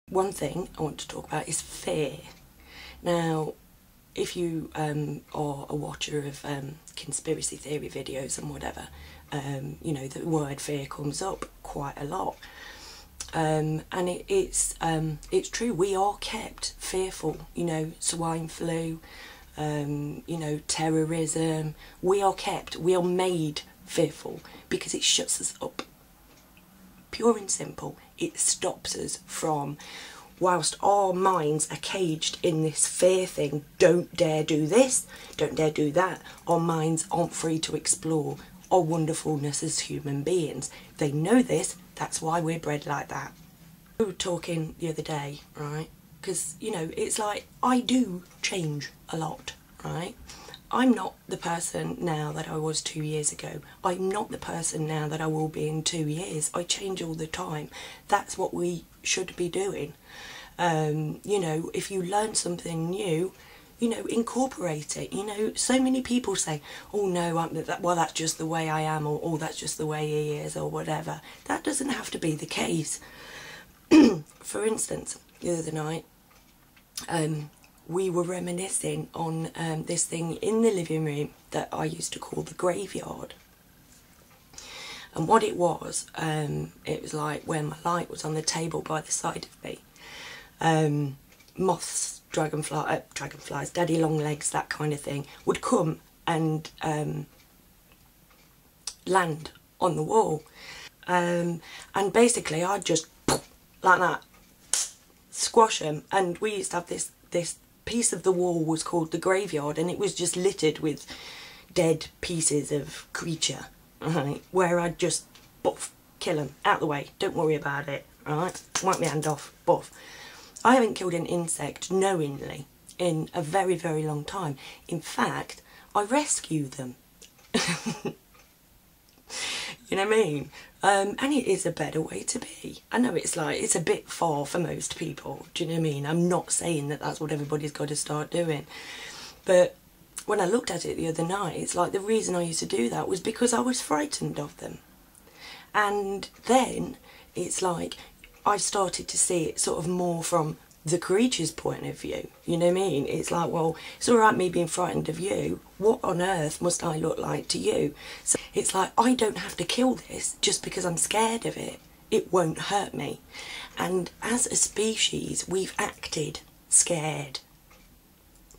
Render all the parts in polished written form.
One thing I want to talk about is fear. Now, if you are a watcher of conspiracy theory videos and whatever, you know, the word fear comes up quite a lot. And it's true, we are kept fearful, you know, swine flu, you know, terrorism. We are made fearful because it shuts us up. Pure and simple, it stops us from, whilst our minds are caged in this fear thing, don't dare do this, don't dare do that, our minds aren't free to explore our wonderfulness as human beings. They know this, that's why we're bred like that. We were talking the other day, right, because, you know, it's like, I do change a lot, right? I'm not the person now that I was 2 years ago. I'm not the person now that I will be in 2 years. I change all the time. That's what we should be doing. You know, if you learn something new, you know, incorporate it. You know, so many people say, oh no, well, that's just the way I am, or oh, that's just the way he is, or whatever. That doesn't have to be the case. For instance, the other night, we were reminiscing on this thing in the living room that I used to call the graveyard. And what it was like when my light was on the table by the side of me. Moths, dragonflies, daddy long legs, that kind of thing, would come and land on the wall. And basically I'd just, like that, squash them. And we used to have this piece of the wall was called the graveyard, and it was just littered with dead pieces of creature, right, where I'd just buff, kill them, out the way, don't worry about it, right, wipe my hand off, buff. I haven't killed an insect knowingly in a very, very long time. In fact, I rescue them. You know what I mean? And it is a better way to be. I know it's like, it's a bit far for most people, do you know what I mean? I'm not saying that that's what everybody's got to start doing. But when I looked at it the other night, it's like the reason I used to do that was because I was frightened of them. And then it's like I started to see it sort of more from the creature's point of view, you know what I mean? It's like, well, it's all right me being frightened of you, what on earth must I look like to you? So it's like, I don't have to kill this just because I'm scared of it. It won't hurt me. And as a species, we've acted scared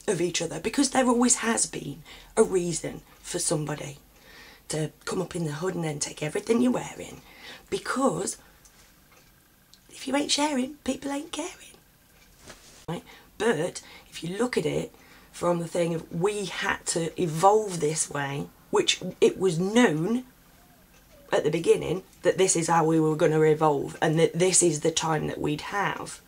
of each other because there always has been a reason for somebody to come up in the hood and then take everything you're wearing. Because if you ain't sharing, people ain't caring. Right? But if you look at it from the thing of we had to evolve this way, which it was known at the beginning that this is how we were going to evolve and that this is the time that we'd have.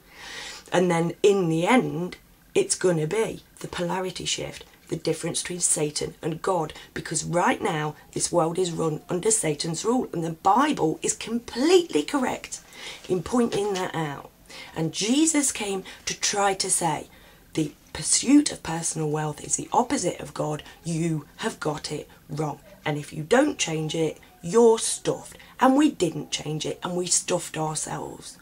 And then in the end, it's going to be the polarity shift, the difference between Satan and God, because right now this world is run under Satan's rule, and the Bible is completely correct in pointing that out. And Jesus came to try to say the pursuit of personal wealth is the opposite of God. You have got it wrong. And if you don't change it, you're stuffed. And we didn't change it, and we stuffed ourselves.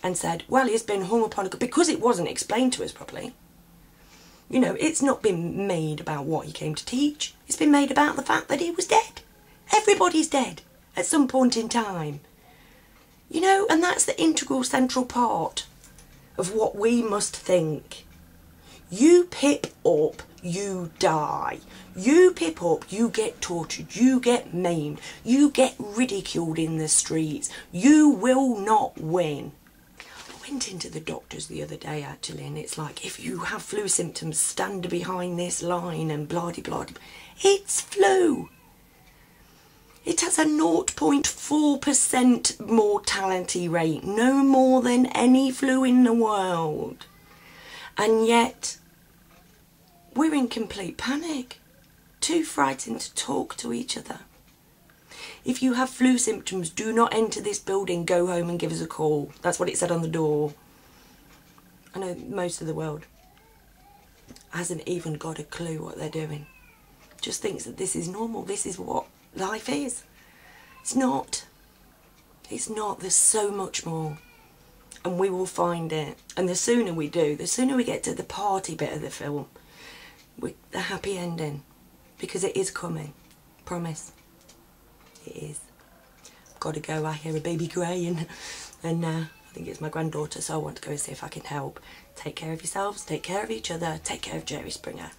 And said, well, he's been hung upon a... because it wasn't explained to us properly. You know, it's not been made about what he came to teach. It's been made about the fact that he was dead. Everybody's dead at some point in time. You know, and that's the integral central part of what we must think. You pip up, you die. You pip up, you get tortured, you get maimed, you get ridiculed in the streets. You will not win. I went into the doctors the other day actually, and it's like, if you have flu symptoms, stand behind this line and blah-de-blah. It's flu. It has a 0.4% mortality rate, no more than any flu in the world. And yet, we're in complete panic, too frightened to talk to each other. If you have flu symptoms, do not enter this building, go home and give us a call. That's what it said on the door. I know most of the world hasn't even got a clue what they're doing. Just thinks that this is normal, this is what life is. It's not. It's not. There's so much more. and we will find it. And the sooner we do, the sooner we get to the party bit of the film, the happy ending, because it is coming. Promise. It is. I've got to go. I hear a baby crying, and I think it's my granddaughter, so I want to go and see if I can help. Take care of yourselves, take care of each other, take care of Jerry Springer.